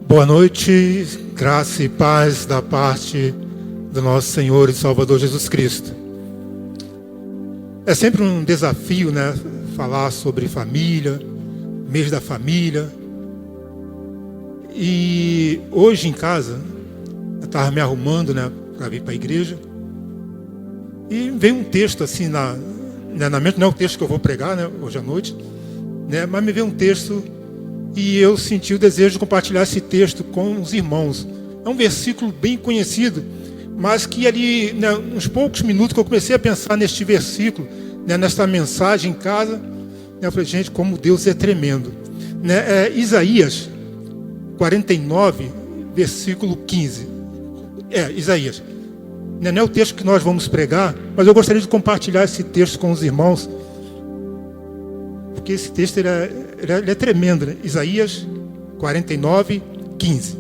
Boa noite, graça e paz da parte do nosso Senhor e Salvador Jesus Cristo. É sempre um desafio, falar sobre família, mês da família. E hoje em casa, eu estava me arrumando, para vir para a igreja. E veio um texto assim na mente, não é o texto que eu vou pregar, hoje à noite, mas me veio um texto e eu senti o desejo de compartilhar esse texto com os irmãos. É um versículo bem conhecido, mas que ali, uns poucos minutos que eu comecei a pensar neste versículo, nesta mensagem em casa, eu falei, gente, como Deus é tremendo. É Isaías 49, versículo 15. Isaías. Não é o texto que nós vamos pregar, mas eu gostaria de compartilhar esse texto com os irmãos, porque esse texto ele é tremendo, Isaías 49, 15.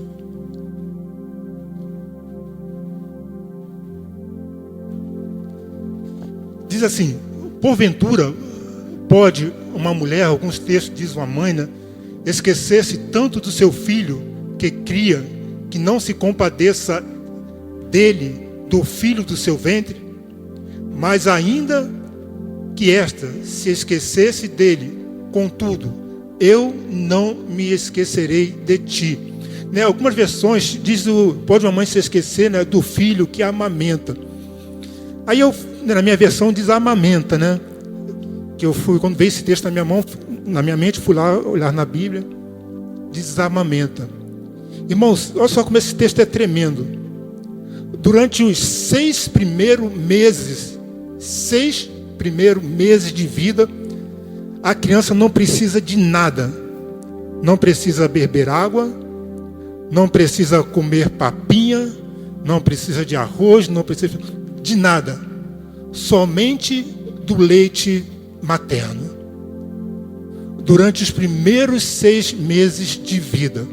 Diz assim: porventura pode uma mulher, alguns textos diz uma mãe, esquecer-se tanto do seu filho que cria, que não se compadeça dele, do filho do seu ventre? Mas ainda que esta se esquecesse dele, contudo, eu não me esquecerei de ti. Algumas versões diz pode uma mãe se esquecer do filho que amamenta. Aí na minha versão diz amamenta, que eu fui, quando veio esse texto na minha mente, fui lá olhar na Bíblia, diz amamenta. Irmãos, olha só como esse texto é tremendo. Durante os 6 primeiros meses de vida, a criança não precisa de nada. Não precisa beber água, não precisa comer papinha, não precisa de arroz, não precisa de nada. Somente do leite materno. Durante os primeiros 6 meses de vida.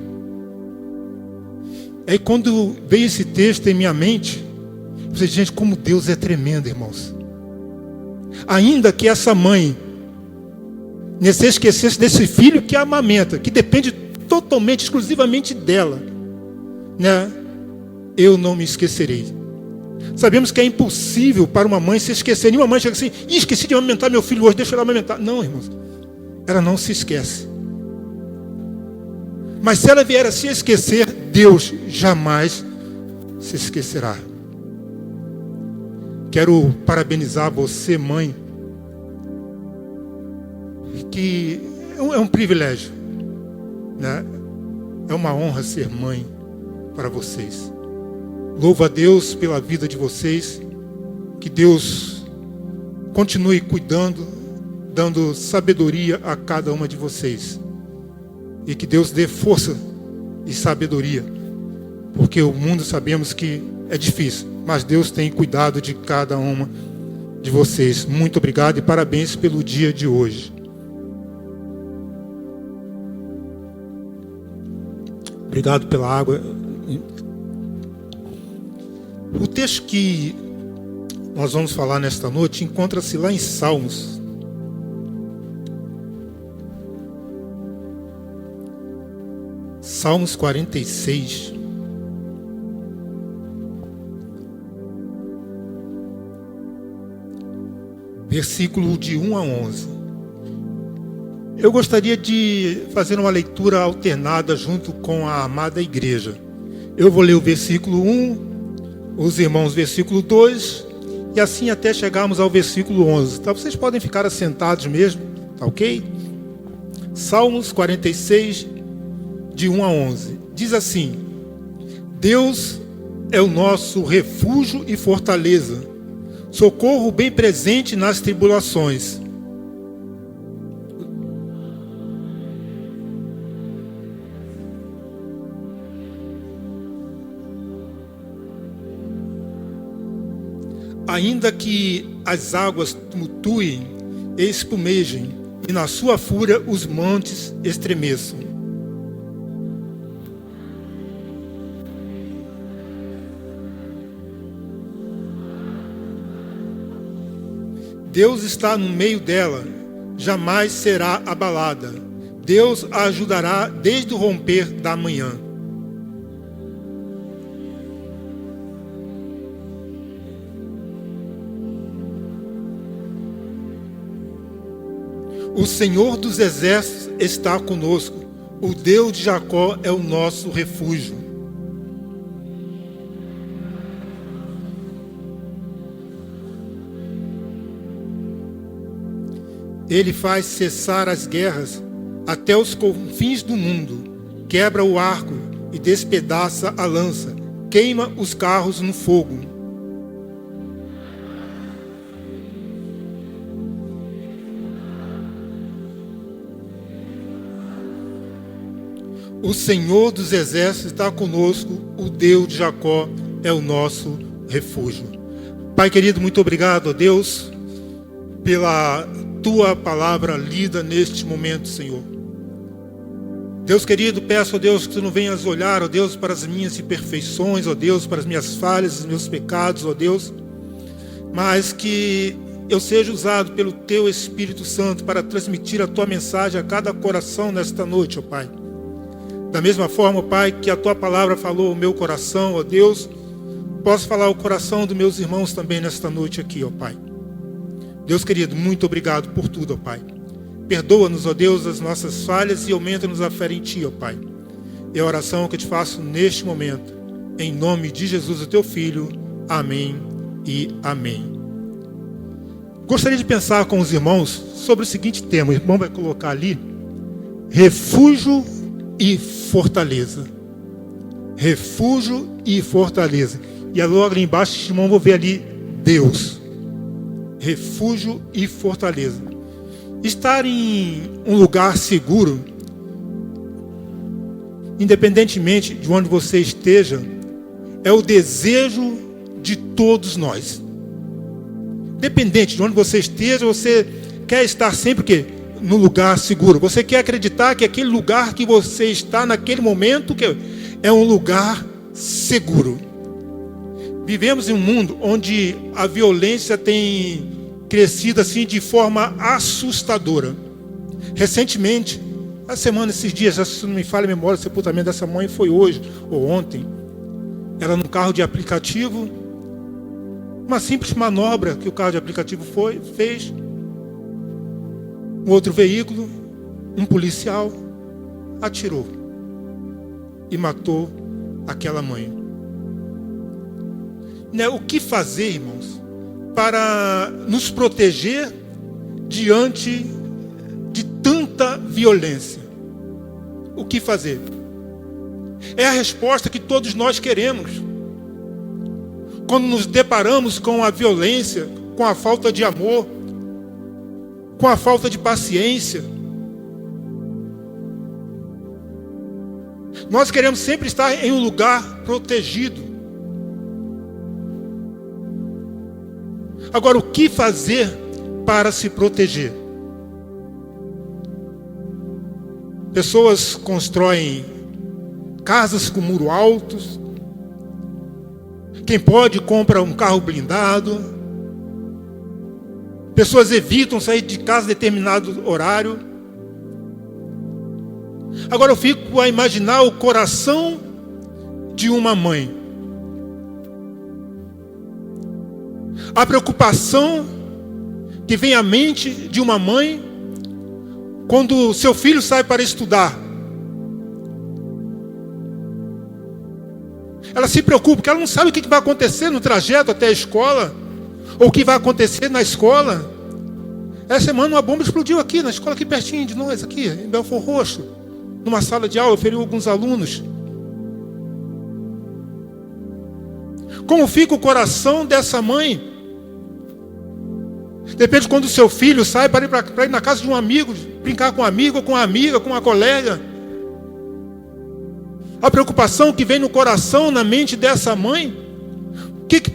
Aí quando veio esse texto em minha mente, eu falei, gente, como Deus é tremendo, irmãos. Ainda que essa mãe se esquecesse desse filho que amamenta, que depende totalmente, exclusivamente dela, eu não me esquecerei. Sabemos que é impossível para uma mãe se esquecer. Nenhuma mãe chega assim, esqueci de amamentar meu filho hoje, deixa eu amamentar. Não, irmãos, ela não se esquece. Mas se ela vier a se esquecer, Deus jamais se esquecerá. Quero parabenizar você, mãe, que é um privilégio, é uma honra ser mãe para vocês. Louvo a Deus pela vida de vocês, que Deus continue cuidando, dando sabedoria a cada uma de vocês, e que Deus dê força e sabedoria, porque o mundo sabemos que é difícil, mas Deus tem cuidado de cada uma de vocês. Muito obrigado e parabéns pelo dia de hoje. Obrigado pela água. O texto que nós vamos falar nesta noite encontra-se lá em Salmos. Salmos 46. Versículo de 1 a 11. Eu gostaria de fazer uma leitura alternada junto com a amada igreja. Eu vou ler o versículo 1, os irmãos versículo 2, e assim até chegarmos ao versículo 11. Então vocês podem ficar assentados mesmo, tá ok? Salmos 46, de 1 a 11. Diz assim: Deus é o nosso refúgio e fortaleza, socorro bem presente nas tribulações. Ainda que as águas tumultuem e espumejem, e na sua fúria os montes estremeçam. Deus está no meio dela, jamais será abalada. Deus a ajudará desde o romper da manhã. O Senhor dos exércitos está conosco. O Deus de Jacó é o nosso refúgio. Ele faz cessar as guerras até os confins do mundo. Quebra o arco e despedaça a lança. Queima os carros no fogo. O Senhor dos exércitos está conosco. O Deus de Jacó é o nosso refúgio. Pai querido, muito obrigado, ó Deus, pela tua palavra lida neste momento, Senhor. Deus querido, peço, ó Deus, que tu não venhas olhar, ó Deus, para as minhas imperfeições, ó Deus, para as minhas falhas, os meus pecados, ó Deus, mas que eu seja usado pelo teu Espírito Santo para transmitir a tua mensagem a cada coração nesta noite, ó Pai. Da mesma forma, ó Pai, que a tua palavra falou ao meu coração, ó Deus, posso falar ao coração dos meus irmãos também nesta noite aqui, ó Pai. Deus querido, muito obrigado por tudo, ó Pai. Perdoa-nos, ó Deus, as nossas falhas e aumenta-nos a fé em Ti, ó Pai. É a oração que eu te faço neste momento. Em nome de Jesus, o Teu Filho. Amém e amém. Gostaria de pensar com os irmãos sobre o seguinte tema. O irmão vai colocar ali: refúgio e fortaleza. Refúgio e fortaleza. E logo ali embaixo, irmão, vou ver ali Deus. Refúgio e fortaleza. Estar em um lugar seguro, independentemente de onde você esteja, é o desejo de todos nós. Independente de onde você esteja, você quer estar sempre o quê? No lugar seguro. Você quer acreditar que aquele lugar que você está naquele momento que é um lugar seguro. Vivemos em um mundo onde a violência tem crescido assim de forma assustadora. Recentemente, a semana, esses dias, se não me falha a memória, o sepultamento dessa mãe foi hoje ou ontem. Ela num carro de aplicativo, uma simples manobra que o carro de aplicativo fez. Um outro veículo, um policial, atirou e matou aquela mãe. O que fazer, irmãos, para nos proteger diante de tanta violência? O que fazer? É a resposta que todos nós queremos. Quando nos deparamos com a violência, com a falta de amor, com a falta de paciência, nós queremos sempre estar em um lugar protegido. Agora, o que fazer para se proteger? Pessoas constroem casas com muro altos. Quem pode compra um carro blindado. Pessoas evitam sair de casa em determinado horário. Agora eu fico a imaginar o coração de uma mãe. A preocupação que vem à mente de uma mãe quando seu filho sai para estudar. Ela se preocupa, porque ela não sabe o que vai acontecer no trajeto até a escola, ou o que vai acontecer na escola. Essa semana uma bomba explodiu aqui, na escola aqui pertinho de nós, aqui, em Belford Roxo, numa sala de aula, feriu alguns alunos. Como fica o coração dessa mãe? Depende quando o seu filho sai para ir na casa de um amigo, brincar com um amigo, com uma amiga, com uma colega. A preocupação que vem no coração, na mente dessa mãe.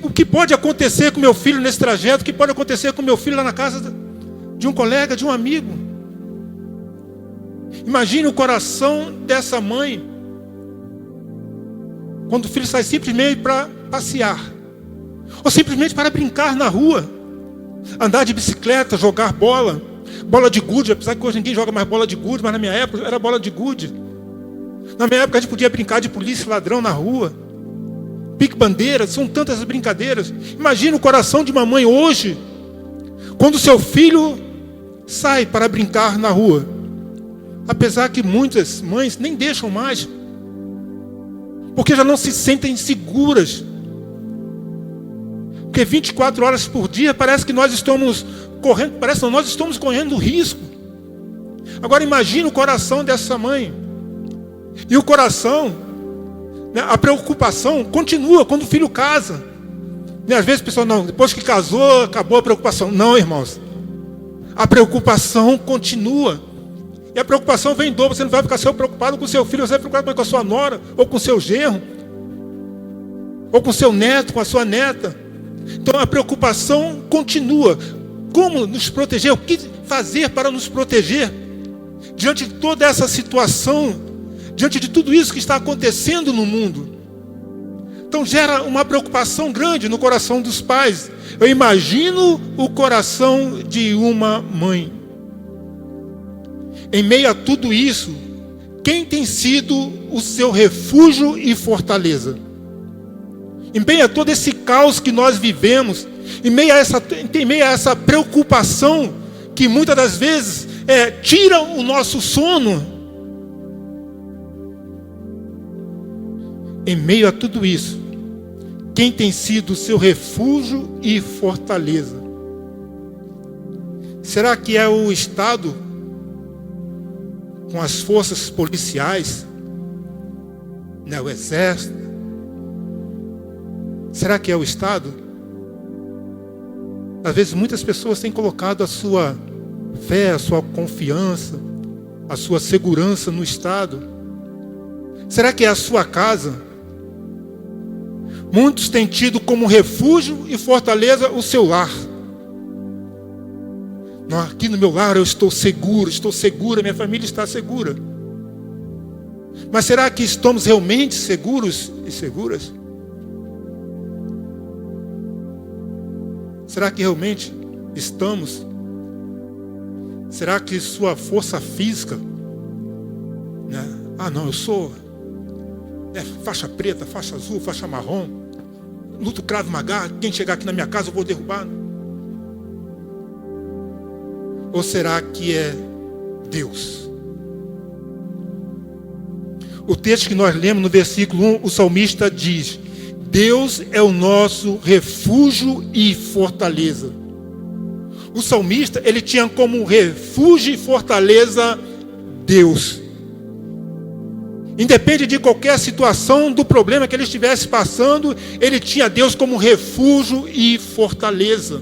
O que pode acontecer com meu filho nesse trajeto? O que pode acontecer com meu filho lá na casa de um colega, de um amigo? Imagine o coração dessa mãe quando o filho sai simplesmente para passear, ou simplesmente para brincar na rua. Andar de bicicleta, jogar bola de gude, apesar que hoje ninguém joga mais bola de gude, mas na minha época era bola de gude. Na minha época a gente podia brincar de polícia e ladrão na rua. Pique-bandeira, são tantas brincadeiras. Imagina o coração de uma mãe hoje, quando seu filho sai para brincar na rua. Apesar que muitas mães nem deixam mais, porque já não se sentem seguras. Porque 24 horas por dia parece que nós estamos correndo risco. Agora imagine o coração dessa mãe. E o coração, né, a preocupação continua quando o filho casa. E às vezes o pessoal, não, depois que casou, acabou a preocupação. Não, irmãos. A preocupação continua. E a preocupação vem em dobro. Você não vai ficar só preocupado com o seu filho, você vai ficar preocupado com a sua nora, ou com o seu genro, ou com o seu neto, com a sua neta. Então a preocupação continua. Como nos proteger? O que fazer para nos proteger? Diante de toda essa situação, diante de tudo isso que está acontecendo no mundo. Então gera uma preocupação grande no coração dos pais. Eu imagino o coração de uma mãe. Em meio a tudo isso, quem tem sido o seu refúgio e fortaleza? Em meio a todo esse caos que nós vivemos, em meio a essa preocupação que muitas das vezes tira o nosso sono, em meio a tudo isso, quem tem sido o seu refúgio e fortaleza? Será que é o Estado, com as forças policiais, né, o Exército? Será que é o Estado? Às vezes muitas pessoas têm colocado a sua fé, a sua confiança, a sua segurança no Estado. Será que é a sua casa? Muitos têm tido como refúgio e fortaleza o seu lar. Não, aqui no meu lar eu estou segura, minha família está segura. Mas será que estamos realmente seguros e seguras? Será que realmente estamos? Será que sua força física, né? Não, eu sou faixa preta, faixa azul, faixa marrom, luto Krav Maga, quem chegar aqui na minha casa eu vou derrubar. Ou será que é Deus? O texto que nós lemos no versículo 1, o salmista diz: Deus é o nosso refúgio e fortaleza. O salmista, ele tinha como refúgio e fortaleza Deus. Independe de qualquer situação, do problema que ele estivesse passando, ele tinha Deus como refúgio e fortaleza.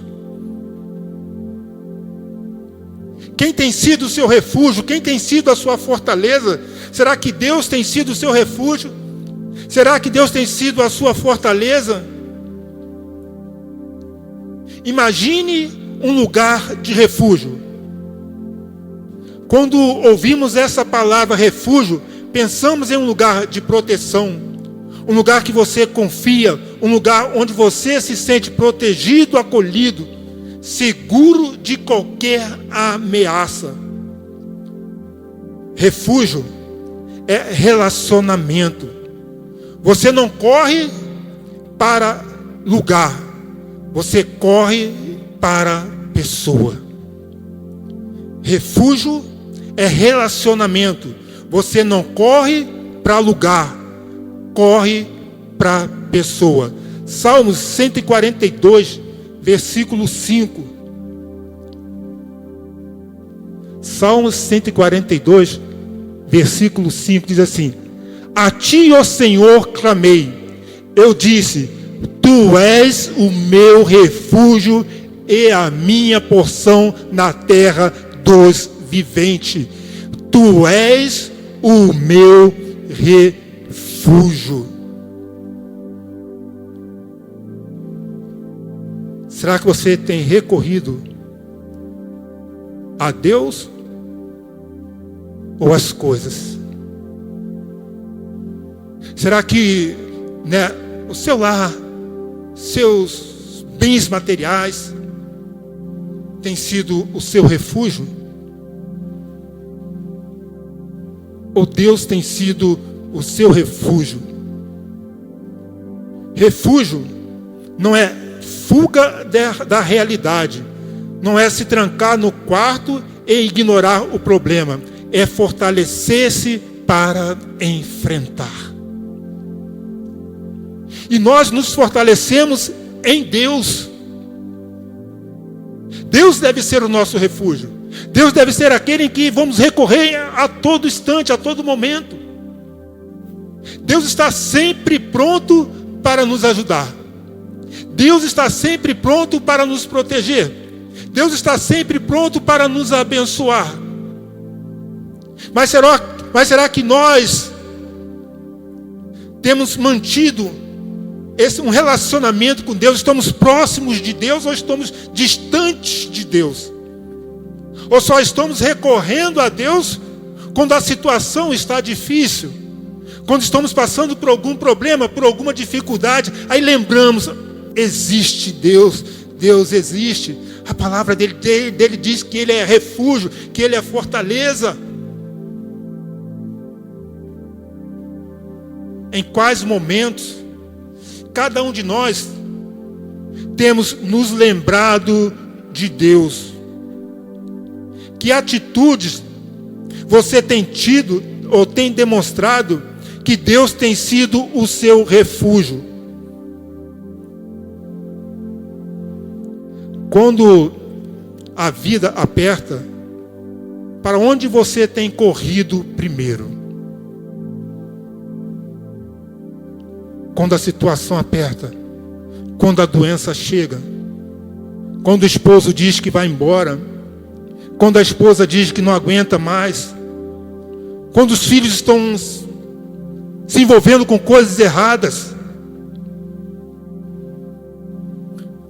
Quem tem sido o seu refúgio? Quem tem sido a sua fortaleza? Será que Deus tem sido o seu refúgio? Será que Deus tem sido a sua fortaleza? Imagine um lugar de refúgio. Quando ouvimos essa palavra refúgio, pensamos em um lugar de proteção, um lugar que você confia, um lugar onde você se sente protegido, acolhido, seguro de qualquer ameaça. Refúgio é relacionamento. Você não corre para lugar, você corre para pessoa. Refúgio é relacionamento. Você não corre para lugar, corre para pessoa. Salmos 142, versículo 5. Salmos 142, versículo 5 diz assim: A ti, ó Senhor, clamei. Eu disse: Tu és o meu refúgio e a minha porção na terra dos viventes. Tu és o meu refúgio. Será que você tem recorrido a Deus ou às coisas? Será que, o seu lar, seus bens materiais tem sido o seu refúgio? Ou Deus tem sido o seu refúgio? Refúgio não é fuga da realidade, não é se trancar no quarto e ignorar o problema, é fortalecer-se para enfrentar. E nós nos fortalecemos em Deus. Deus deve ser o nosso refúgio. Deus deve ser aquele em que vamos recorrer a todo instante, a todo momento. Deus está sempre pronto para nos ajudar. Deus está sempre pronto para nos proteger. Deus está sempre pronto para nos abençoar. Mas será que nós temos mantido um relacionamento com Deus? Estamos próximos de Deus ou estamos distantes de Deus? Ou só estamos recorrendo a Deus quando a situação está difícil? Quando estamos passando por algum problema, por alguma dificuldade, aí lembramos, existe Deus, Deus existe. A palavra dele diz que Ele é refúgio, que Ele é fortaleza. Em quais momentos cada um de nós temos nos lembrado de Deus? Que atitudes você tem tido ou tem demonstrado que Deus tem sido o seu refúgio? Quando a vida aperta, para onde você tem corrido primeiro? Quando a situação aperta, quando a doença chega, quando o esposo diz que vai embora, quando a esposa diz que não aguenta mais, quando os filhos estão se envolvendo com coisas erradas,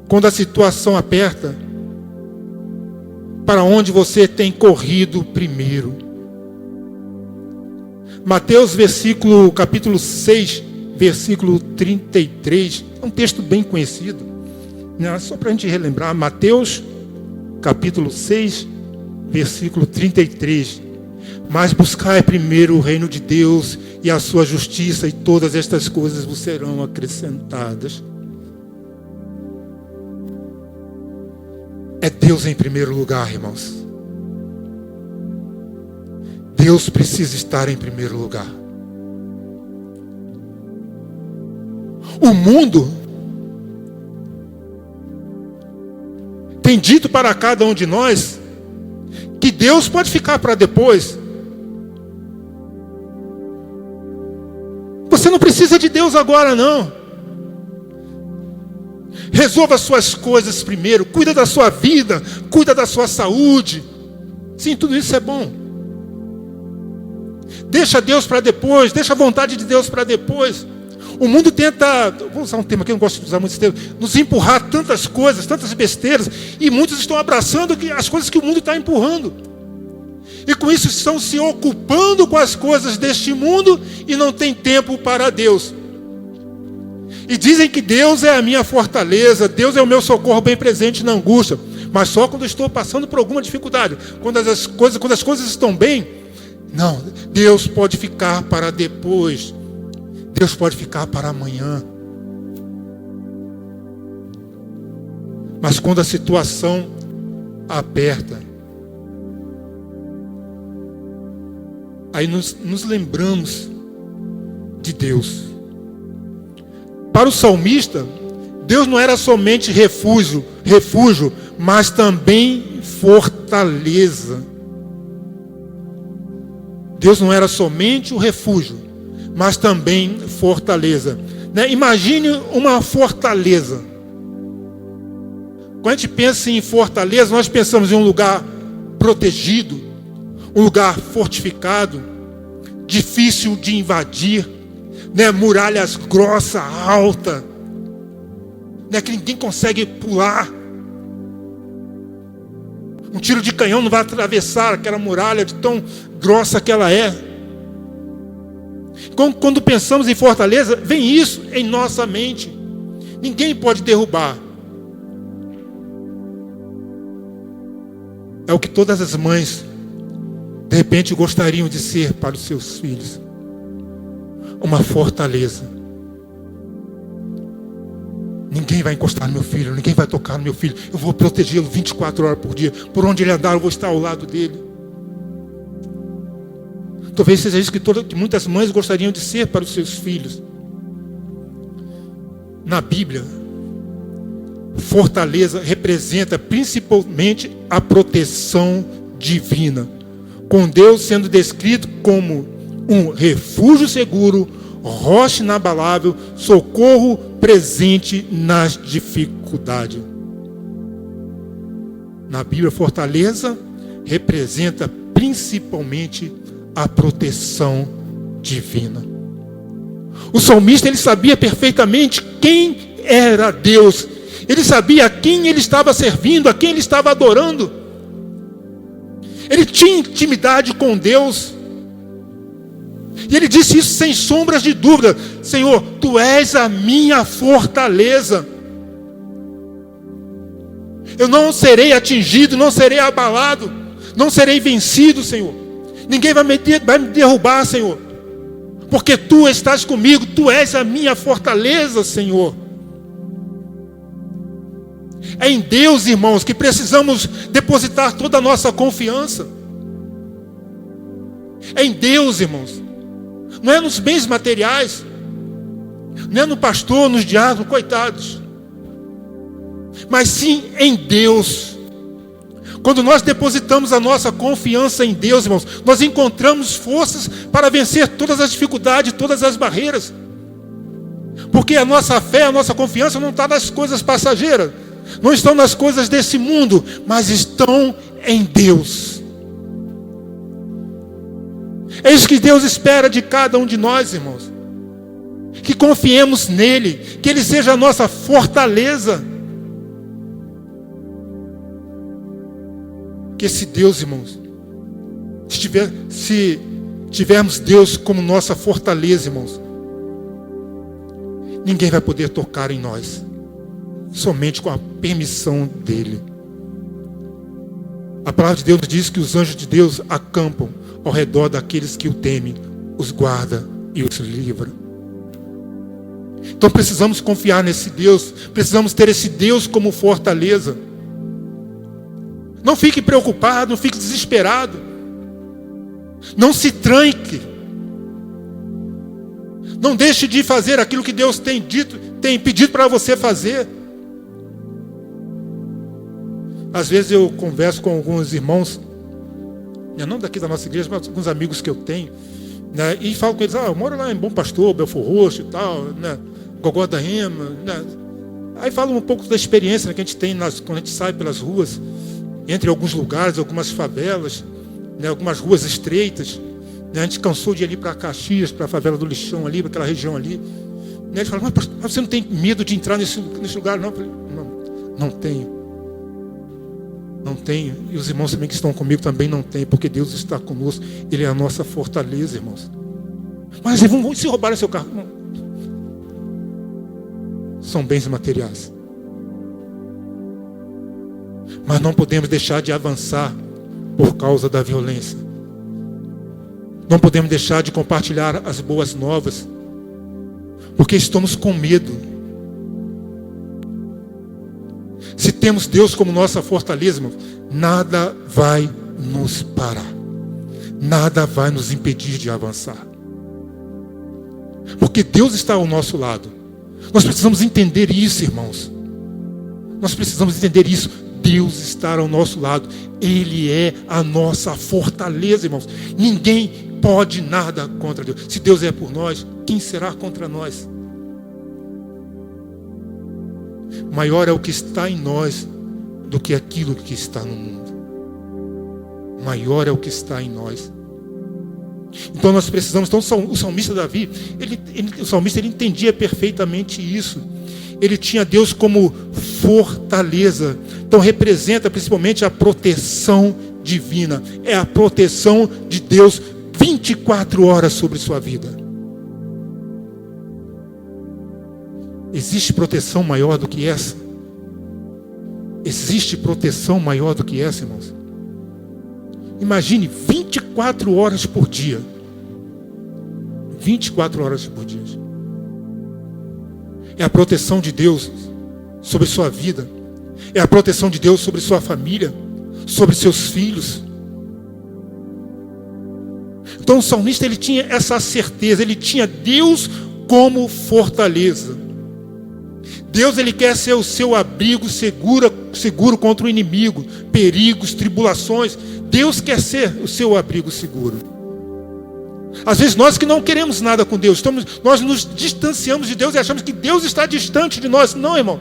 quando a situação aperta, para onde você tem corrido primeiro? Mateus capítulo 6, versículo 33, é um texto bem conhecido, né? Só para a gente relembrar, Mateus capítulo 6, versículo 33, mas buscai primeiro o reino de Deus e a sua justiça, e todas estas coisas vos serão acrescentadas. É Deus em primeiro lugar, irmãos. Deus precisa estar em primeiro lugar. O mundo tem dito para cada um de nós que Deus pode ficar para depois. Você não precisa de Deus agora, não. Resolva suas coisas primeiro. Cuida da sua vida. Cuida da sua saúde. Sim, tudo isso é bom. Deixa Deus para depois. Deixa a vontade de Deus para depois. O mundo tenta, vou usar um termo aqui, eu não gosto de usar muito esse termo, nos empurrar tantas coisas, tantas besteiras, e muitos estão abraçando as coisas que o mundo está empurrando. E com isso estão se ocupando com as coisas deste mundo e não tem tempo para Deus. E dizem que Deus é a minha fortaleza, Deus é o meu socorro bem presente na angústia, mas só quando eu estou passando por alguma dificuldade. Quando as coisas estão bem, não, Deus pode ficar para depois. Deus pode ficar para amanhã. Mas quando a situação aperta, aí nos lembramos de Deus. Para o salmista, Deus não era somente refúgio, mas também fortaleza. Deus não era somente o refúgio, mas também fortaleza. Né? Imagine uma fortaleza. Quando a gente pensa em fortaleza, nós pensamos em um lugar protegido, um lugar fortificado, difícil de invadir, né? Muralhas grossas, altas, né? Que ninguém consegue pular. Um tiro de canhão não vai atravessar aquela muralha de tão grossa que ela é. Quando pensamos em fortaleza, vem isso em nossa mente. Ninguém pode derrubar. É o que todas as mães, de repente, gostariam de ser para os seus filhos. Uma fortaleza. Ninguém vai encostar no meu filho, ninguém vai tocar no meu filho. Eu vou protegê-lo 24 horas por dia. Por onde ele andar, eu vou estar ao lado dele. Talvez seja isso que muitas mães gostariam de ser para os seus filhos. Na Bíblia, fortaleza representa principalmente a proteção divina, com Deus sendo descrito como um refúgio seguro, rocha inabalável, socorro presente nas dificuldades. Na Bíblia, fortaleza representa principalmente a proteção divina. O salmista, ele sabia perfeitamente quem era Deus. Ele sabia a quem ele estava servindo, a quem ele estava adorando. Ele tinha intimidade com Deus. E ele disse isso sem sombras de dúvida: Senhor, Tu és a minha fortaleza. Eu não serei atingido, não serei abalado, não serei vencido, Senhor. Ninguém vai me derrubar, Senhor, porque Tu estás comigo. Tu és a minha fortaleza, Senhor. É em Deus, irmãos, que precisamos depositar toda a nossa confiança. É em Deus, irmãos. Não é nos bens materiais, não é no pastor, nos diáconos, coitados, mas sim em Deus. Quando nós depositamos a nossa confiança em Deus, irmãos, nós encontramos forças para vencer todas as dificuldades, todas as barreiras. Porque a nossa fé, a nossa confiança não está nas coisas passageiras, não estão nas coisas desse mundo, mas estão em Deus. É isso que Deus espera de cada um de nós, irmãos. Que confiemos nele, que ele seja a nossa fortaleza. Que esse Deus, irmãos, se tivermos Deus como nossa fortaleza, irmãos, ninguém vai poder tocar em nós, somente com a permissão dele. A palavra de Deus diz que os anjos de Deus acampam ao redor daqueles que o temem, os guarda e os livra. Então precisamos confiar nesse Deus, precisamos ter esse Deus como fortaleza. Não fique preocupado, não fique desesperado, não se tranque, não deixe de fazer aquilo que Deus tem pedido para você fazer. Às vezes eu converso com alguns irmãos, não daqui da nossa igreja, mas alguns amigos que eu tenho, né, e falo com eles: eu moro lá em Bom Pastor, Belfor Roxo e tal, né, Gogó da Rema, né. Aí falo um pouco da experiência, né, que a gente tem quando a gente sai pelas ruas, entre alguns lugares, algumas favelas, né, algumas ruas estreitas, né, a gente cansou de ir ali para Caxias, para a favela do Lixão ali, para aquela região ali, né. Eles falam: mas você não tem medo de entrar nesse lugar? Não, eu falei: não tenho. Não tenho, e os irmãos também que estão comigo também não têm, porque Deus está conosco, Ele é a nossa fortaleza, irmãos. Mas vão se roubarem seu carro? Não. São bens materiais. Mas não podemos deixar de avançar por causa da violência. Não podemos deixar de compartilhar as boas novas, porque estamos com medo. Se temos Deus como nossa fortaleza, irmãos, nada vai nos parar. Nada vai nos impedir de avançar. Porque Deus está ao nosso lado. Nós precisamos entender isso, irmãos. Nós precisamos entender isso. Deus está ao nosso lado. Ele é a nossa fortaleza, irmãos. Ninguém pode nada contra Deus. Se Deus é por nós, quem será contra nós? Maior é o que está em nós do que aquilo que está no mundo. Maior é o que está em nós. Então nós precisamos. Então o salmista Davi, o salmista ele entendia perfeitamente isso. Ele tinha Deus como fortaleza. Então representa principalmente a proteção divina. É a proteção de Deus 24 horas sobre sua vida. Existe proteção maior do que essa? Existe proteção maior do que essa, irmãos? Imagine 24 horas por dia. 24 horas por dia. É a proteção de Deus sobre sua vida. É a proteção de Deus sobre sua família, sobre seus filhos. Então o salmista, ele tinha essa certeza, ele tinha Deus como fortaleza. Deus, ele quer ser o seu abrigo seguro contra o inimigo, perigos, tribulações. Deus quer ser o seu abrigo seguro. Às vezes nós que não queremos nada com Deus, nós nos distanciamos de Deus e achamos que Deus está distante de nós. Não, irmão.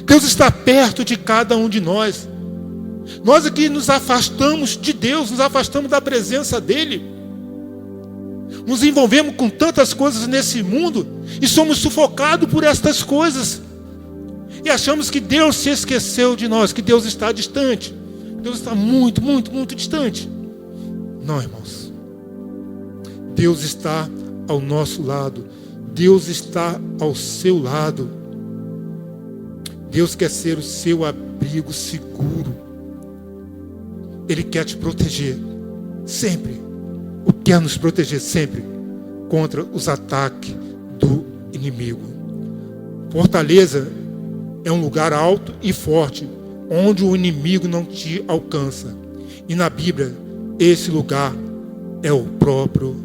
Deus está perto de cada um de nós. Nós aqui nos afastamos de Deus, nos afastamos da presença dEle. Nos envolvemos com tantas coisas nesse mundo e somos sufocados por estas coisas. E achamos que Deus se esqueceu de nós, que Deus está distante. Deus está muito, muito, muito distante. Não, irmãos. Deus está ao nosso lado. Deus está ao seu lado. Deus quer ser o seu abrigo seguro. Ele quer te proteger sempre. Quer nos proteger sempre contra os ataques do inimigo. Fortaleza é um lugar alto e forte, onde o inimigo não te alcança. E na Bíblia, esse lugar é o próprio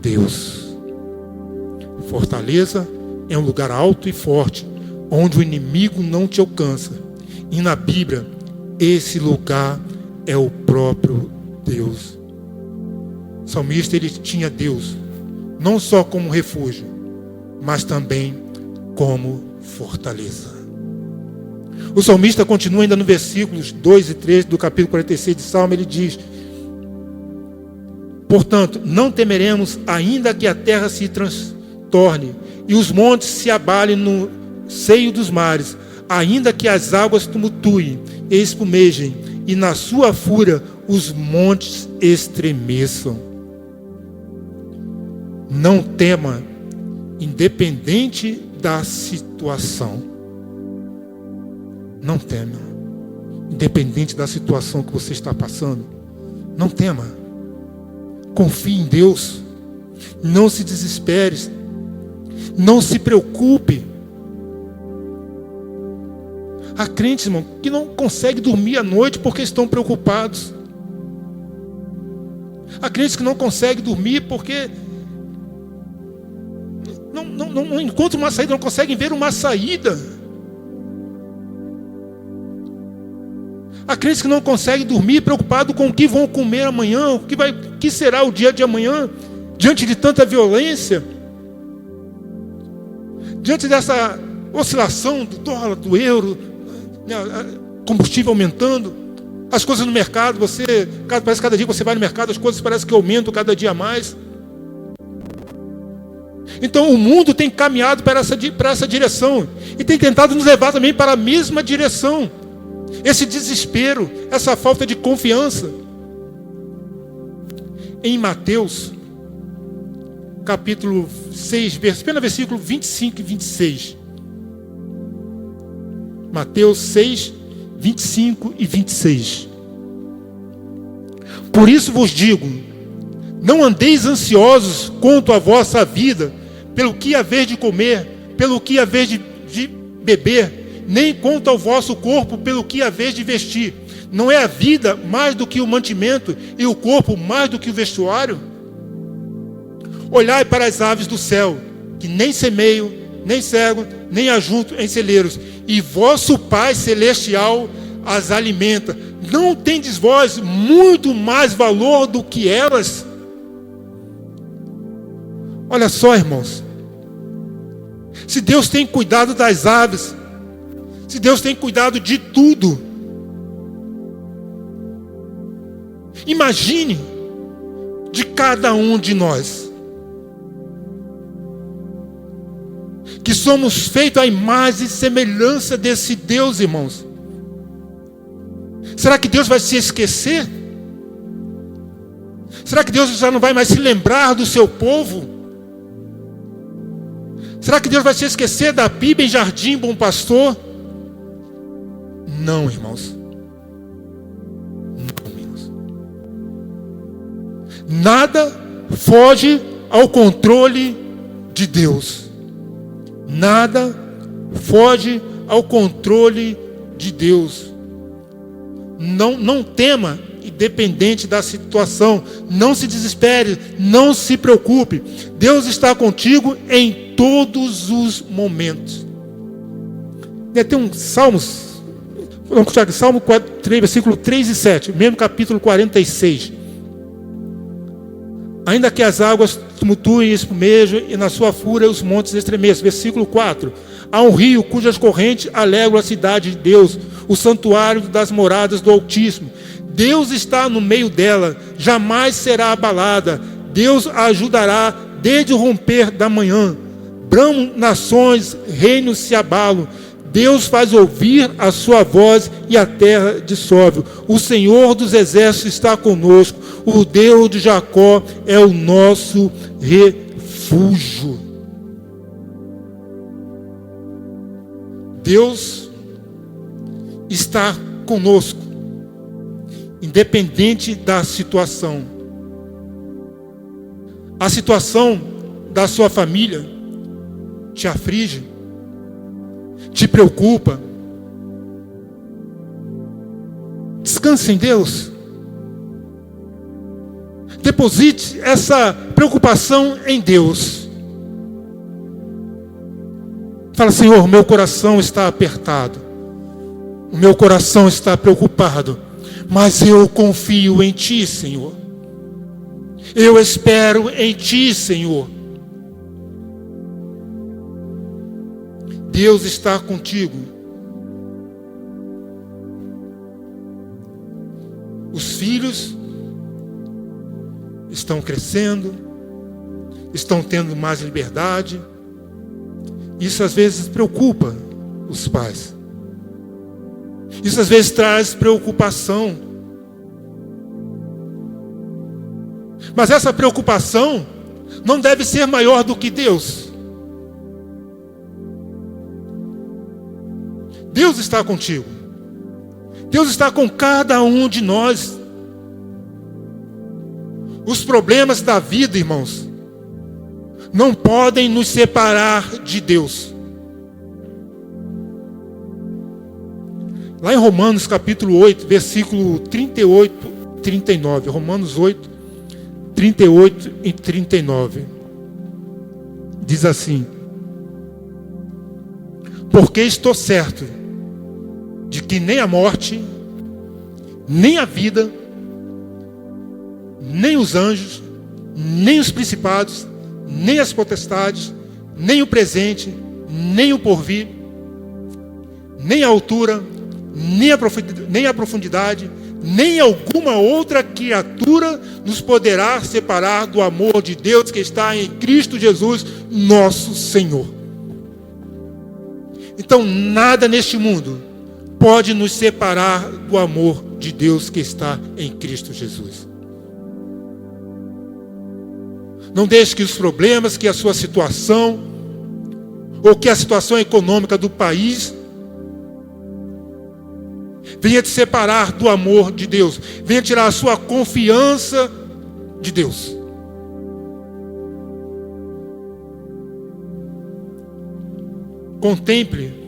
Deus. Fortaleza é um lugar alto e forte, onde o inimigo não te alcança. E na Bíblia, esse lugar é o próprio Deus. O salmista, ele tinha Deus, não só como refúgio, mas também como fortaleza. O salmista continua ainda no versículos 2 e 3 do capítulo 46 de Salmo, ele diz: portanto, não temeremos, ainda que a terra se transtorne e os montes se abalem no seio dos mares, ainda que as águas tumultuem e espumejem, e na sua fúria os montes estremeçam. Não tema, independente da situação. Não tema, independente da situação que você está passando. Não tema. Confie em Deus. Não se desespere. Não se preocupe. Há crentes, irmão, que não conseguem dormir à noite porque estão preocupados. Há crentes que não conseguem dormir porque não encontram uma saída, não conseguem ver uma saída. Há crentes que não conseguem dormir preocupados com o que vão comer amanhã, o que será o dia de amanhã, diante de tanta violência, diante dessa oscilação do dólar, do euro, combustível aumentando, as coisas no mercado, parece que cada dia que você vai no mercado, as coisas parecem que aumentam cada dia mais. Então o mundo tem caminhado para essa direção e tem tentado nos levar também para a mesma direção. Esse desespero, essa falta de confiança. Em Mateus, capítulo 6, apenas versículo 25 e 26. Mateus 6, 25 e 26. Por isso vos digo, não andeis ansiosos quanto à vossa vida, pelo que haver de comer, pelo que haver de beber, nem quanto ao vosso corpo, pelo que haver de vestir. Não é a vida mais do que o mantimento, e o corpo mais do que o vestuário? Olhai para as aves do céu, que nem semeiam, nem cegam, nem ajuntam em celeiros, e vosso Pai Celestial as alimenta. Não tendes vós muito mais valor do que elas? Olha só, irmãos. Se Deus tem cuidado das aves, se Deus tem cuidado de tudo, imagine de cada um de nós, que somos feitos à imagem e semelhança desse Deus, irmãos. Será que Deus vai se esquecer? Será que Deus já não vai mais se lembrar do seu povo? Será que Deus vai se esquecer da Bíblia em Jardim Bom Pastor? Não, irmãos. Não, irmãos. Nada foge ao controle de Deus. Nada foge ao controle de Deus. Não tema, independente da situação. Não se desespere, não se preocupe. Deus está contigo em todos os momentos. Tem um Salmos, Salmo 3, versículo 3 e 7, mesmo capítulo 46. Ainda que as águas tumultuem e espumejem, e na sua fúria os montes estremeçam. Versículo 4. Há um rio cujas correntes alegram a cidade de Deus, o santuário das moradas do Altíssimo. Deus está no meio dela, jamais será abalada. Deus a ajudará desde o romper da manhã. Bramam nações, reinos se abalam. Deus faz ouvir a sua voz e a terra dissolve. O Senhor dos exércitos está conosco. O Deus de Jacó é o nosso refúgio. Deus está conosco, independente da situação. A situação da sua família te aflige, te preocupa. Descanse em Deus. Deposite essa preocupação em Deus. Fala: Senhor, meu coração está apertado, o meu coração está preocupado, mas eu confio em Ti, Senhor. Eu espero em Ti, Senhor. Deus está contigo. Os filhos estão crescendo, estão tendo mais liberdade. Isso às vezes preocupa os pais. Isso às vezes traz preocupação. Mas essa preocupação não deve ser maior do que Deus. Deus está contigo. Deus está com cada um de nós. Os problemas da vida, irmãos, não podem nos separar de Deus. Lá em Romanos capítulo 8, versículo 38 e 39. Romanos 8, 38 e 39. Diz assim: porque estou certo de que nem a morte, nem a vida, nem os anjos, nem os principados, nem as potestades, nem o presente, nem o porvir, nem a altura, nem a profundidade, nem alguma outra criatura nos poderá separar do amor de Deus que está em Cristo Jesus, nosso Senhor. Então, nada neste mundo pode nos separar do amor de Deus que está em Cristo Jesus. Não deixe que os problemas, que a sua situação, ou que a situação econômica do país venha te separar do amor de Deus, venha tirar a sua confiança de Deus. Contemple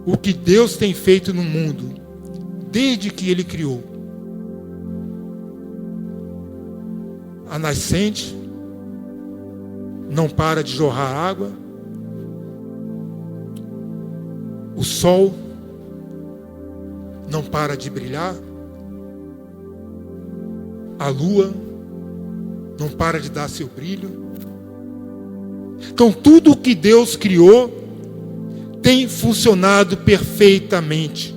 o que Deus tem feito no mundo desde que Ele criou. A nascente não para de jorrar água, o sol não para de brilhar, a lua não para de dar seu brilho. Então tudo o que Deus criou tem funcionado perfeitamente.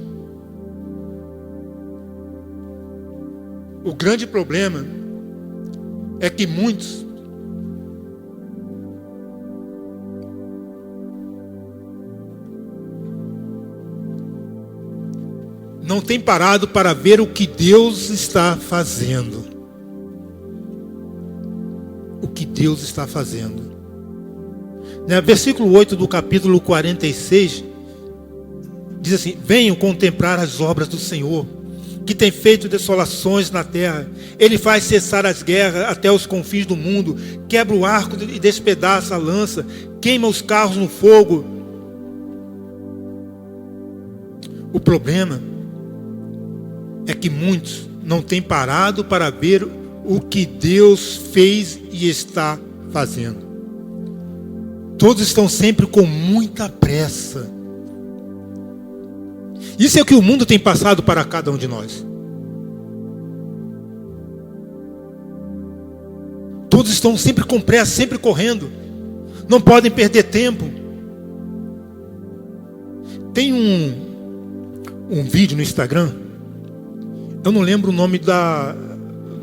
O grande problema é que muitos não têm parado para ver o que Deus está fazendo. O que Deus está fazendo. Versículo 8 do capítulo 46 diz assim: venham contemplar as obras do Senhor, que tem feito desolações na terra. Ele faz cessar as guerras até os confins do mundo, quebra o arco e despedaça a lança, queima os carros no fogo. O problema é que muitos não têm parado para ver o que Deus fez e está fazendo. Todos estão sempre com muita pressa. Isso é o que o mundo tem passado para cada um de nós. Todos estão sempre com pressa, sempre correndo. Não podem perder tempo. Tem um vídeo no Instagram. Eu não lembro o nome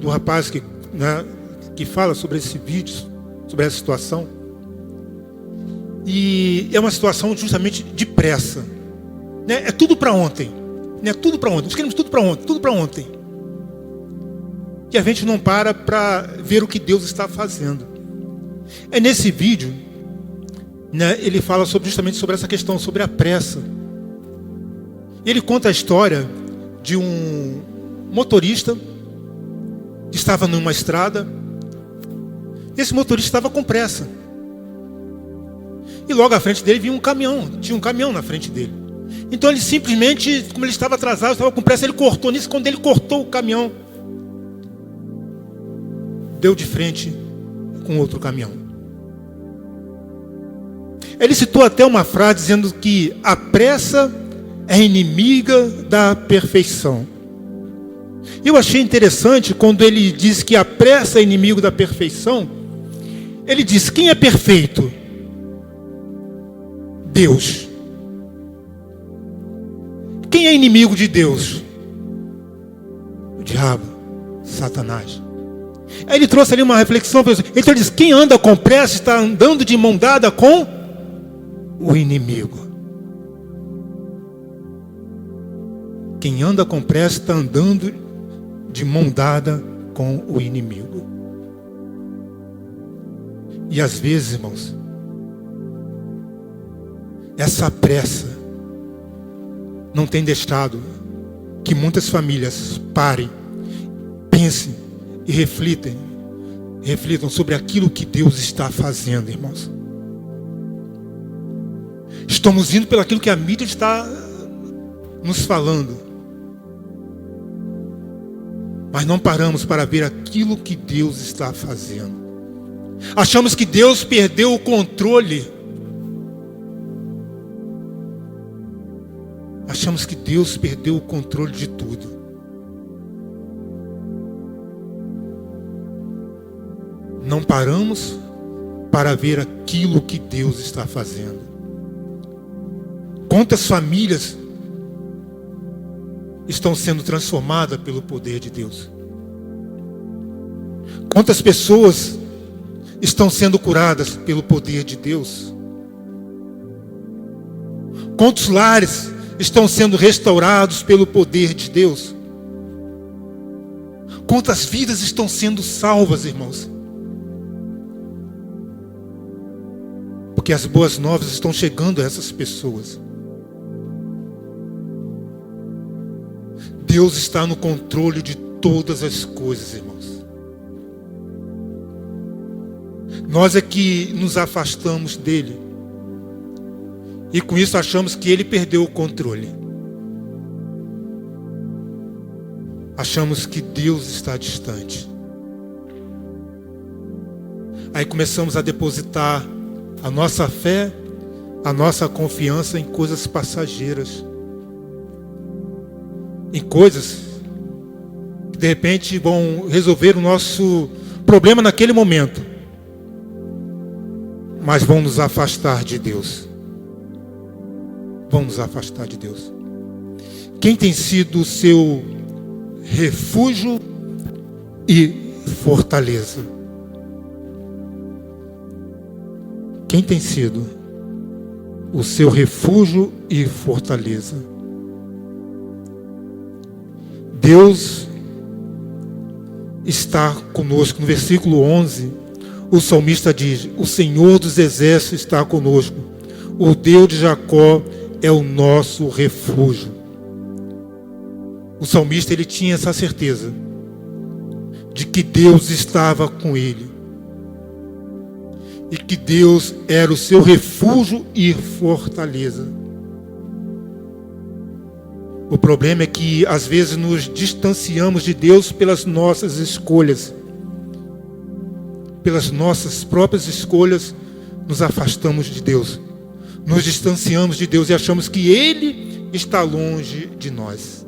do rapaz que fala sobre esse vídeo, sobre essa situação. E é uma situação justamente de pressa. É tudo para ontem. Tudo para ontem. Nós queremos tudo para ontem, tudo para ontem. E a gente não para ver o que Deus está fazendo. É nesse vídeo, ele fala justamente sobre essa questão, sobre a pressa. Ele conta a história de um motorista que estava numa estrada. Esse motorista estava com pressa. E logo à frente dele vinha um caminhão. Tinha um caminhão na frente dele. Então ele simplesmente, como ele estava atrasado, estava com pressa, ele cortou nisso. Quando ele cortou o caminhão, deu de frente com outro caminhão. Ele citou até uma frase dizendo que a pressa é inimiga da perfeição. Eu achei interessante quando ele diz que a pressa é inimigo da perfeição. Ele diz: quem é perfeito? Deus. Quem é inimigo de Deus? O diabo, Satanás. Aí ele trouxe ali uma reflexão. Então ele diz: quem anda com pressa está andando de mão dada com o inimigo. Quem anda com pressa está andando de mão dada com o inimigo. E às vezes, irmãos, essa pressa não tem deixado que muitas famílias parem, pensem e reflitam sobre aquilo que Deus está fazendo, irmãos. Estamos indo pelo aquilo que a mídia está nos falando, mas não paramos para ver aquilo que Deus está fazendo. Achamos que Deus perdeu o controle. Achamos que Deus perdeu o controle de tudo. Não paramos para ver aquilo que Deus está fazendo. Quantas famílias estão sendo transformadas pelo poder de Deus? Quantas pessoas estão sendo curadas pelo poder de Deus? Quantos lares estão sendo restaurados pelo poder de Deus? Quantas vidas estão sendo salvas, irmãos? Porque as boas novas estão chegando a essas pessoas. Deus está no controle de todas as coisas, irmãos. Nós é que nos afastamos dele. E com isso achamos que ele perdeu o controle. Achamos que Deus está distante. Aí começamos a depositar a nossa fé, a nossa confiança em coisas passageiras. Em coisas que de repente vão resolver o nosso problema naquele momento, mas vão nos afastar de Deus. Vão nos afastar de Deus. Quem tem sido o seu refúgio e fortaleza? Quem tem sido o seu refúgio e fortaleza? Deus está conosco. No versículo 11, o salmista diz: o Senhor dos exércitos está conosco. O Deus de Jacó é o nosso refúgio. O salmista, ele tinha essa certeza de que Deus estava com ele. E que Deus era o seu refúgio e fortaleza. O problema é que às vezes nos distanciamos de Deus pelas nossas escolhas. Pelas nossas próprias escolhas, nos afastamos de Deus. Nos distanciamos de Deus e achamos que Ele está longe de nós.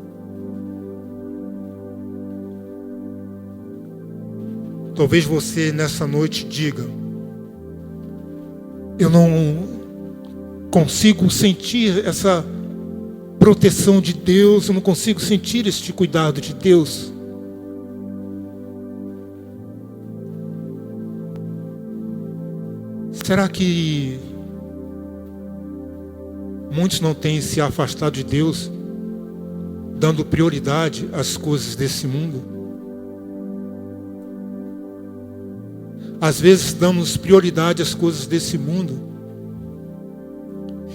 Talvez você nessa noite diga: eu não consigo sentir essa proteção de Deus, eu não consigo sentir este cuidado de Deus. Será que muitos não têm se afastado de Deus, dando prioridade às coisas desse mundo? Às vezes damos prioridade às coisas desse mundo,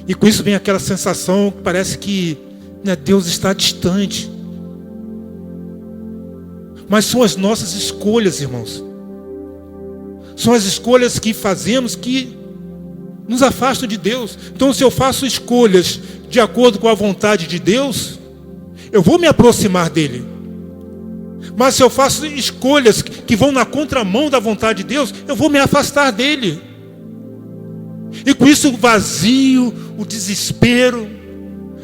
e com isso vem aquela sensação que parece que, né, Deus está distante. Mas são as nossas escolhas, irmãos. São as escolhas que fazemos que nos afastam de Deus. Então, se eu faço escolhas de acordo com a vontade de Deus, eu vou me aproximar dele. Mas se eu faço escolhas que vão na contramão da vontade de Deus, eu vou me afastar dele. E com isso o vazio, o desespero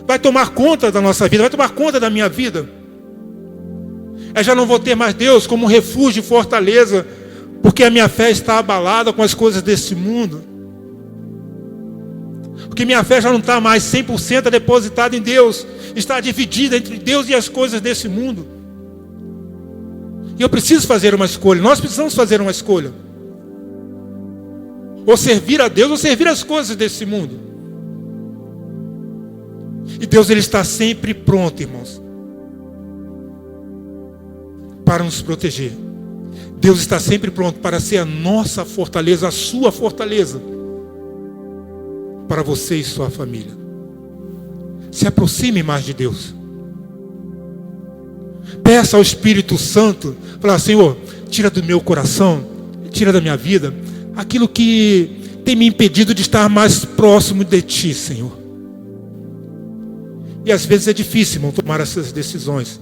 vai tomar conta da nossa vida, vai tomar conta da minha vida. Eu já não vou ter mais Deus como refúgio e fortaleza, porque a minha fé está abalada com as coisas desse mundo. Porque minha fé já não está mais 100% depositada em Deus, está dividida entre Deus e as coisas desse mundo. E eu preciso fazer uma escolha, nós precisamos fazer uma escolha. Ou servir a Deus, ou servir as coisas desse mundo. E Deus, Ele está sempre pronto, irmãos, para nos proteger. Deus está sempre pronto para ser a nossa fortaleza, a sua fortaleza, para você e sua família. Se aproxime mais de Deus. Peça ao Espírito Santo, fala: Senhor, tira do meu coração, tira da minha vida aquilo que tem me impedido de estar mais próximo de Ti, Senhor. E às vezes é difícil, irmão, tomar essas decisões,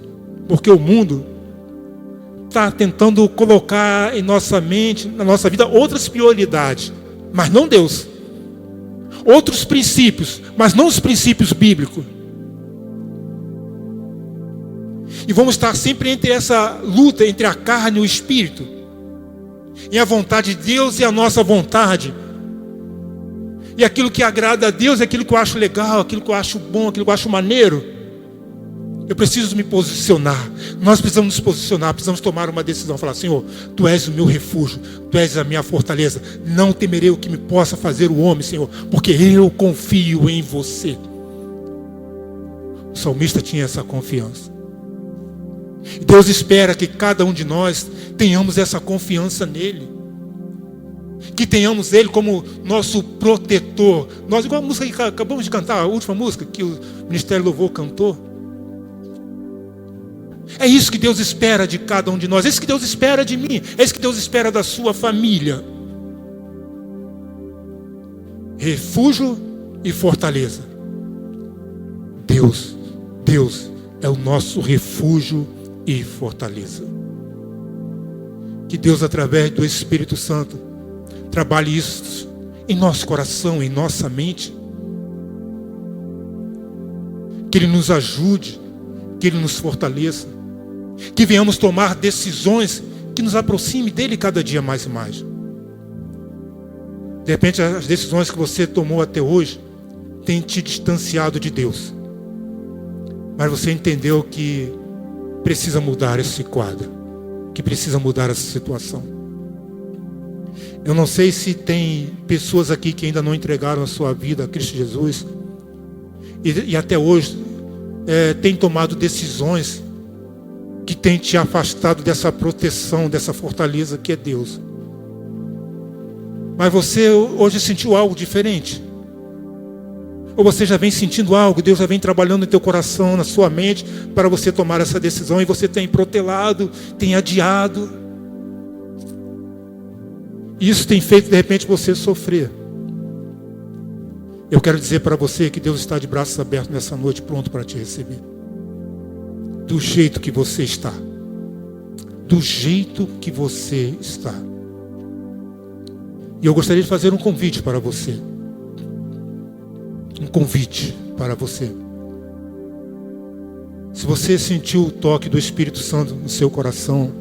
porque o mundo está tentando colocar em nossa mente, na nossa vida, outras prioridades, mas não Deus. Outros princípios, mas não os princípios bíblicos. E vamos estar sempre entre essa luta entre a carne e o espírito, e a vontade de Deus e a nossa vontade. E aquilo que agrada a Deus é aquilo que eu acho legal, aquilo que eu acho bom, aquilo que eu acho maneiro. Eu preciso me posicionar. Nós precisamos nos posicionar, precisamos tomar uma decisão. Falar: Senhor, Tu és o meu refúgio, Tu és a minha fortaleza. Não temerei o que me possa fazer o homem, Senhor, porque eu confio em Você. O salmista tinha essa confiança. Deus espera que cada um de nós tenhamos essa confiança nele. Que tenhamos Ele como nosso protetor. Nós, igual a música que acabamos de cantar, a última música que o Ministério Louvor cantou. É isso que Deus espera de cada um de nós. É isso que Deus espera de mim. É isso que Deus espera da sua família. Refúgio e fortaleza. Deus é o nosso refúgio e fortaleza. Que Deus, através do Espírito Santo, trabalhe isso em nosso coração, em nossa mente. Que Ele nos ajude, que Ele nos fortaleça, que venhamos tomar decisões que nos aproxime dEle cada dia mais e mais. De repente, as decisões que você tomou até hoje têm te distanciado de Deus, mas você entendeu que precisa mudar esse quadro, que precisa mudar essa situação. Eu não sei se tem pessoas aqui que ainda não entregaram a sua vida a Cristo Jesus e até hoje tem tomado decisões que tem te afastado dessa proteção, dessa fortaleza que é Deus. Mas você hoje sentiu algo diferente? Ou você já vem sentindo algo, Deus já vem trabalhando no teu coração, na sua mente, para você tomar essa decisão, e você tem protelado, tem adiado. E isso tem feito de repente você sofrer. Eu quero dizer para você que Deus está de braços abertos nessa noite, pronto para te receber. do jeito que você está. Do jeito que você está. E eu gostaria de fazer um convite para você. Um convite para você. Se você sentiu o toque do Espírito Santo no seu coração,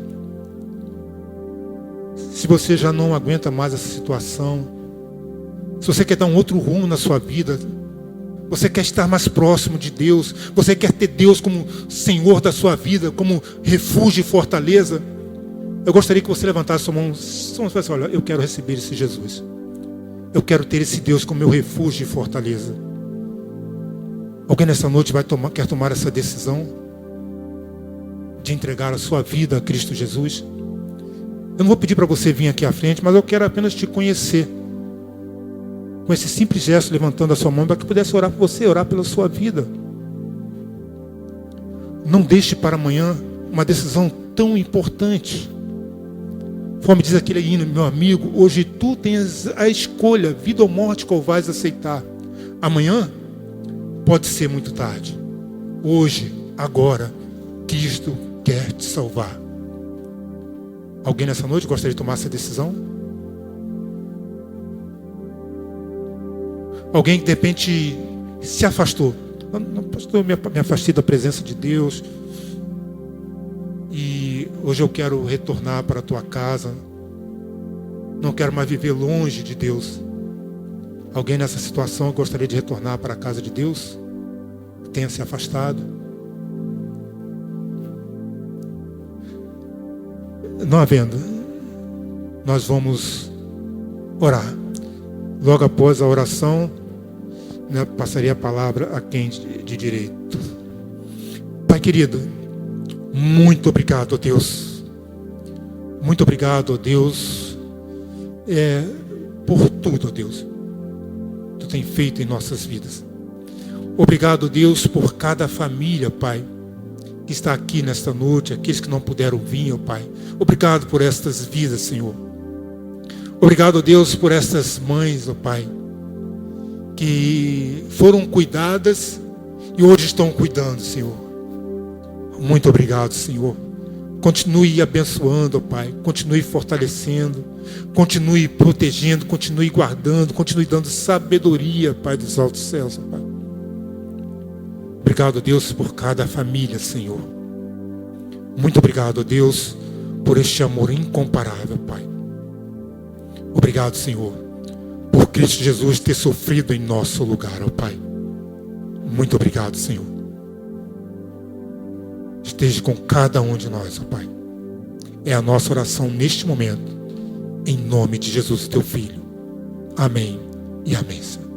se você já não aguenta mais essa situação, se você quer dar um outro rumo na sua vida, você quer estar mais próximo de Deus, você quer ter Deus como Senhor da sua vida, como refúgio e fortaleza, eu gostaria que você levantasse sua mão e falasse: olha, eu quero receber esse Jesus. Eu quero ter esse Deus como meu refúgio e fortaleza. Alguém nessa noite quer tomar essa decisão de entregar a sua vida a Cristo Jesus? Eu não vou pedir para você vir aqui à frente, mas eu quero apenas te conhecer. Com esse simples gesto, levantando a sua mão, para que eu pudesse orar por você, orar pela sua vida. Não deixe para amanhã uma decisão tão importante. Como diz aquele hino: meu amigo, hoje tu tens a escolha, vida ou morte, qual vais aceitar. Amanhã pode ser muito tarde. Hoje, agora, Cristo quer te salvar. Alguém nessa noite gostaria de tomar essa decisão? Alguém que de repente se afastou. Não, pastor, eu me afastei da presença de Deus. E hoje eu quero retornar para a tua casa. Não quero mais viver longe de Deus. Alguém nessa situação gostaria de retornar para a casa de Deus? Que tenha se afastado? Não havendo, nós vamos orar. Logo após a oração, passaria a palavra a quem de direito. Pai querido, muito obrigado, ó Deus. Muito obrigado, ó Deus, por tudo, ó Deus, que tu tem feito em nossas vidas. Obrigado, Deus, por cada família, Pai, que está aqui nesta noite, aqueles que não puderam vir, ó Pai. Obrigado por estas vidas, Senhor. Obrigado, Deus, por estas mães, ó Pai, que foram cuidadas e hoje estão cuidando, Senhor. Muito obrigado, Senhor. Continue abençoando, ó Pai. Continue fortalecendo. Continue protegendo. Continue guardando. Continue dando sabedoria, Pai dos altos céus, ó Pai. Obrigado, Deus, por cada família, Senhor. Muito obrigado, Deus, por este amor incomparável, Pai. Obrigado, Senhor, por Cristo Jesus ter sofrido em nosso lugar, ó Pai. Muito obrigado, Senhor. Esteja com cada um de nós, ó Pai. É a nossa oração neste momento, em nome de Jesus, teu Filho. Amém e amém, Senhor.